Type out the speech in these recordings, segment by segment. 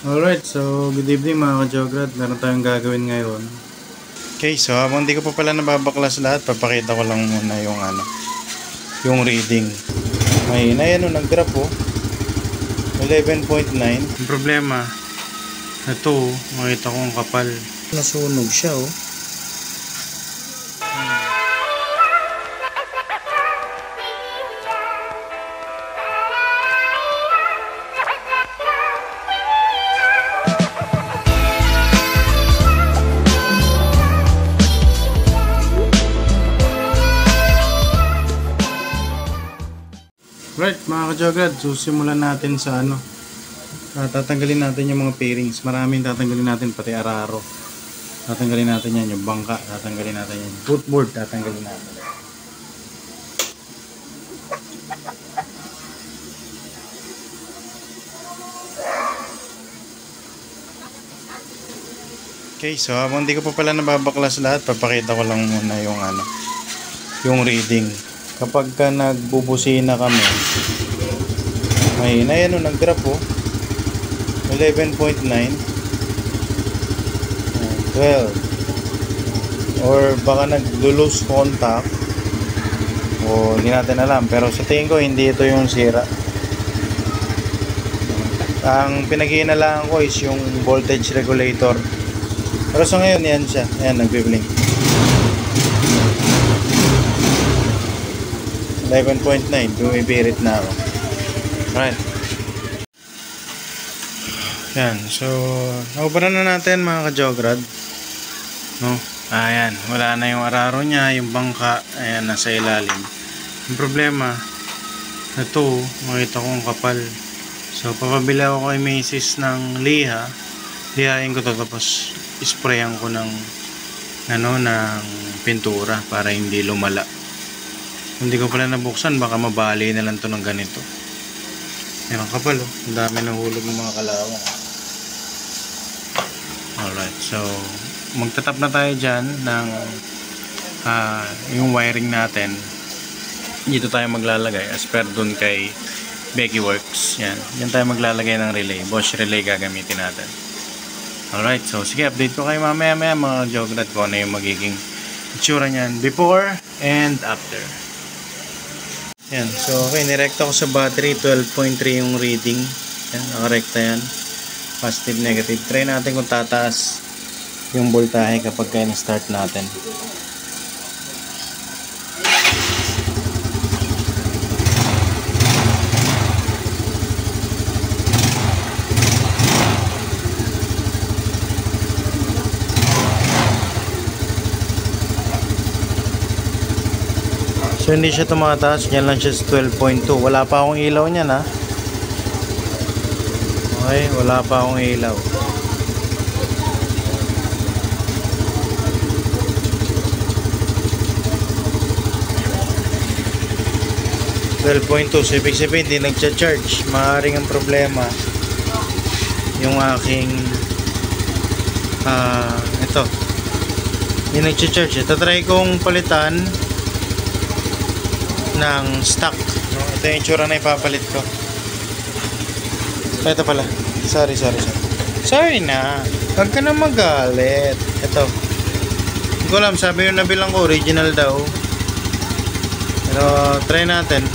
Alright, so good evening mga ka-Jograd. Meron tayong gagawin ngayon. Okay, so habang di ko pa pala nababaklas lahat, papakita ko lang muna yung reading. May nag-drop 11.9. Yung problema, ito, makita ko ang kapal. Nasunog siya Right, mga ka-Jograd, susimulan natin sa tatanggalin natin yung mga pairings. Maraming tatanggalin natin, pati araro. Tatanggalin natin yan, yung bangka, tatanggalin natin yan. Footboard, tatanggalin natin. Okay, so habang di ko pa pala nababaklas lahat, papakita ko lang muna yung reading. Kapag ka nagbubusina kami, may nag-drop 11.9, 12, or baka nag-lose contact, o hindi natin alam, pero sa tingin ko hindi ito yung sira. Ang pinag-iinalaan ko is yung voltage regulator, pero sa ngayon yan siya, ayan, nagbi-blink. 11.9, bumibirit na ako. Alright. Yan, so naubara na natin mga ka-Jograd, no? Ayan, wala na yung araro niya, yung bangka, ayan, nasa ilalim. Yung problema, ito, makita ko ang kapal. So papabili ako kay Macy's ng lihain ko to, tapos isprayan ko ng pintura para hindi lumala. Hindi ko pala nabuksan, baka mabali na lang to ng ganito. Yan ang kapal, ang dami ng hulog ng mga kalawang. Alright, so magtatap na tayo dyan ng yung wiring natin. Dito tayo maglalagay as per dun kay Becky Works. Yan tayo maglalagay ng relay. Bosch relay gagamitin natin. Alright, so sige, update ko kayo mamaya mga Jograd ko ano yung magiging itsura nyan before and after. Yan, so okay, nirekta ko sa battery, 12.3 yung reading. Yan, nakarekta yan. Positive, negative. Try natin kung tataas yung voltahe kapag kaya na-start natin. So hindi siya tumataas, yan lang siya sa 12.2. Wala pa akong ilaw niyan ha. Okay, wala pa akong ilaw. So ibig sabihin hindi nagcha-charge. Maaaring ang problema yung aking ito, hindi nagcha-charge. Tatry kong palitan ng stock. Ito yung itsura na ipapalit ko. Ito pala. Sorry na. Huwag ka na magalit. Ito. Hindi ko alam. Sabi yung nabilang ko original daw. Pero try natin.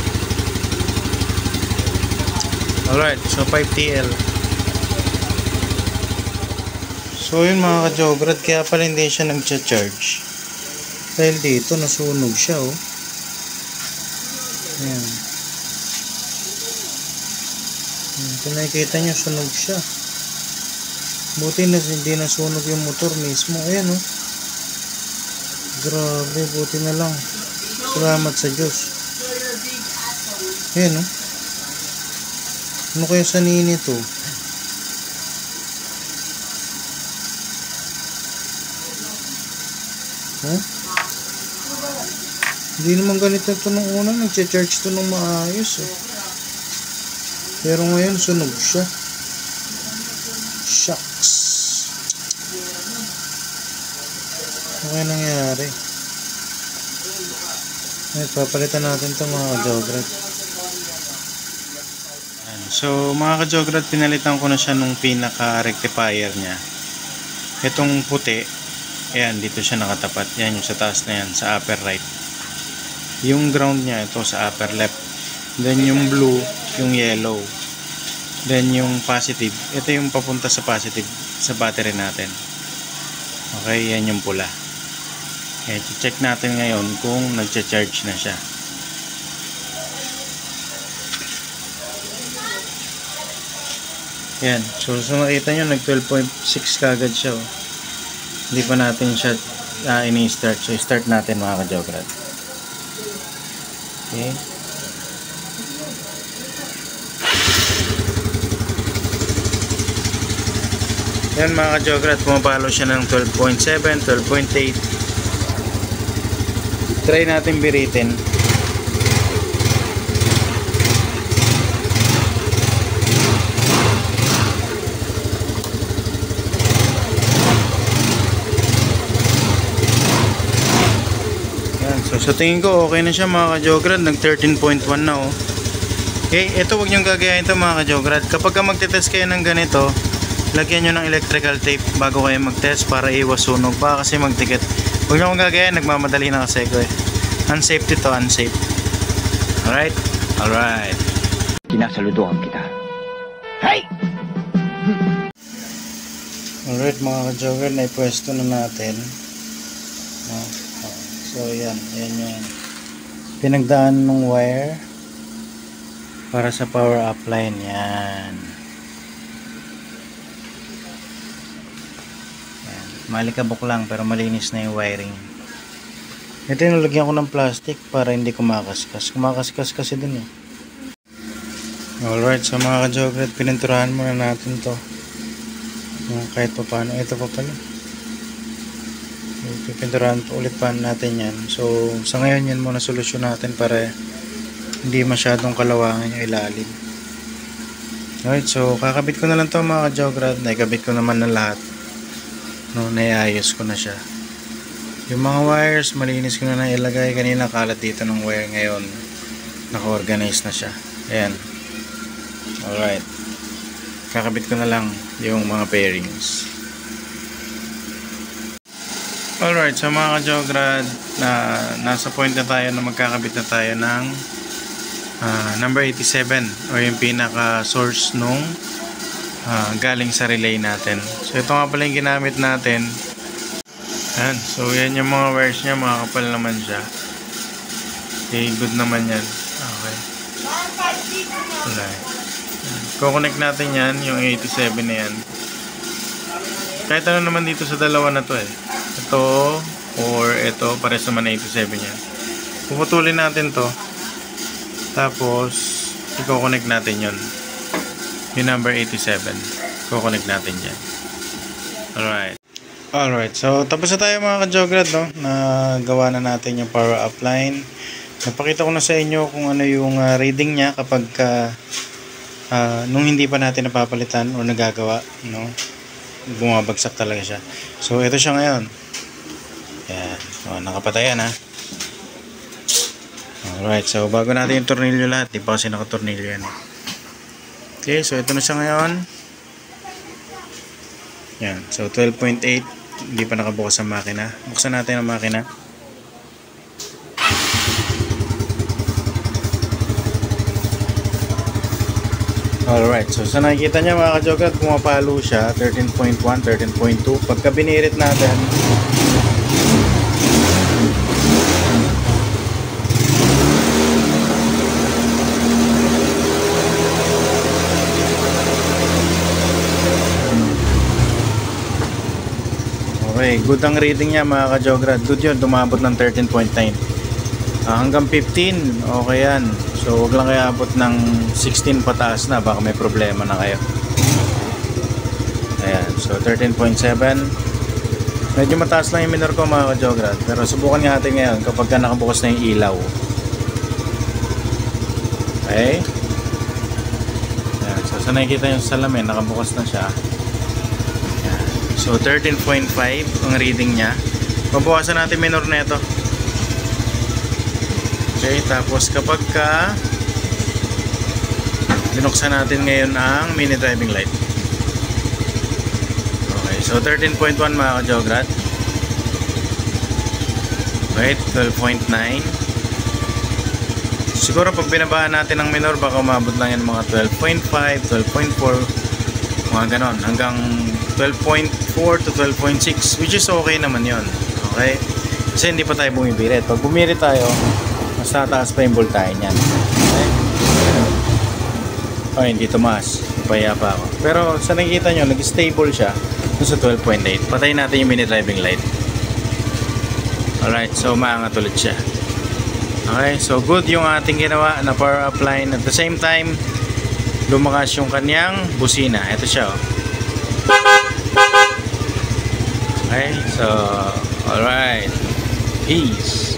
Alright. So 5TL. So yun mga ka-Jograd. Kaya pala hindi siya nag-charge. Dahil dito nasunog siya Ayan. Kung nakikita nyo, sunog siya. Buti na hindi nasunog yung motor mismo. Ayan grabe, buti na lang. Salamat sa Diyos. Ayan ano kaya sanini to? Hindi naman ganito ito nung una, nag-charge ito nung maayos Pero ngayon sunog siya. Shucks. Ano kaya nangyari? Papalitan natin ito mga ka-Jograd. So mga ka-jograd, pinalitan ko na siya nung pinaka-rectifier niya. Itong puti, ayan, dito siya nakatapat. Yan yung sa taas na yan, sa upper right. Yung ground niya, ito sa upper left. Then yung blue, yung yellow. Then yung positive, ito yung papunta sa positive sa battery natin. Okay, yan yung pula. Okay, check natin ngayon kung nagcha-charge na siya. Yan, so nakita nyo, nag 12.6 kagad siya. Oh. Hindi pa natin siya ini-start. So start natin mga ka-jograd. Okay. Yan mga ka-jograd, pumapalo siya ng 12.7, 12.8. Try natin biritin. So sa tingin ko okay na siya mga ka-jograd, nag 13.1 na oh. Okay, ito wag nyo gagayahin ito mga ka-jograd. Kapag magte-test kayo ng ganito, lagyan nyo ng electrical tape bago kayo mag-test para iwas sunog pa kasi magtikit. Huwag nyo gagayahin, nagmamadali na kasi ko eh. Unsafe dito, unsafe. Alright? Alright. Sinasaludohan kita. Hey! Alright mga ka-jograd, naipwesto na natin. So yan yung pinagdaan ng wire para sa power up line. Yan. Malikabok lang pero malinis na yung wiring. Ito yung nalagyan ko ng plastic para hindi kumakaskas. Kumakaskas kasi dun eh. Alright, so mga ka-jograd, pininturahan muna natin to. Kahit pa paano. Ito pa pala. Pipinturahan ulit pa natin yan. So sa ngayon yan muna solusyon natin para hindi masyadong kalawangan yung ilalim. Alright, so kakabit ko na lang to mga ka-jograd. Naikabit ko naman na lahat. No, naiayos ko na siya. Yung mga wires malinis ko na ilagay. Kanina kalat dito ng wire, ngayon naka-organize na siya. Ayan. Alright, kakabit ko na lang yung mga pairings. Alright, so mga ka-jograd, nasa point na tayo na magkakabit na tayo ng number 87 o yung pinaka source nung galing sa relay natin. So ito nga pala yung ginamit natin. Ayan, so yan yung mga wires nya, mga kapal naman siya. Okay, good naman yan. Okay. Alright. Kukonect natin yan, yung 87 na yan. Kahit ano naman dito sa dalawa na to eh. Ito or ito, pares naman na 87 yan. Puputulin natin to. Tapos i-connect natin yun. Yung number 87. Kukonect natin yan. Alright. Alright, so tapos na tayo mga ka-jograd, no? Nagawa na natin yung power up line. Napakita ko na sa inyo kung ano yung reading niya kapag nung hindi pa natin napapalitan o nagagawa, no? Bumabagsak talaga siya. So ito siya ngayon. Yan. So, nakapatayan ha. Alright, so bago natin yung tornilyo lahat, di pa kasi nakatornilyo yan. Okay, so ito na siya ngayon. Yan, so 12.8. Hindi pa nakabukas ang makina. Buksan natin ang makina. Alright, so sa nakikita niya mga ka-jograd, pumapalo siya 13.1, 13.2. Pagka binirit natin, okay, good ang reading niya mga ka-jograd. Good yun, dumabot ng 13.9. Hanggang 15, okay yan. So huwag lang kayo abot ng 16 pataas na, baka may problema na kayo. Ayan, so 13.7. Medyo mataas lang yung minor ko mga ka-jograd, pero subukan nga natin ngayon kapag ka nakabukas na yung ilaw. Okay. Ayan, so sa nakikita yung salamin, nakabukas na siya. Ayan. So 13.5 ang reading niya. Mabukasan natin minor na ito. Okay, tapos kapag ka binuksan natin ngayon ang mini driving light. Okay, so 13.1 mga ka-Jograd. Wait, 12.9. Siguro pag binabaan natin ang minor, baka umabot lang yan mga 12.5, 12.4, mga ganon, hanggang 12.4 to 12.6, which is okay naman yon. Okay? Kasi hindi pa tayo bumibirit. Pag bumirit tayo, mas tataas pa yung voltahe niyan. Okay? Oh, hindi tumaas. Paya pa ako. Pero sa nakikita nyo, nag-stable siya dun sa 12.8. Patayin natin yung mini driving light. Alright, so maangat ulit siya. Okay, so good yung ating ginawa na power up line. At the same time, lumakas yung kanyang busina. Ito siya, oh. Okay, so alright, peace.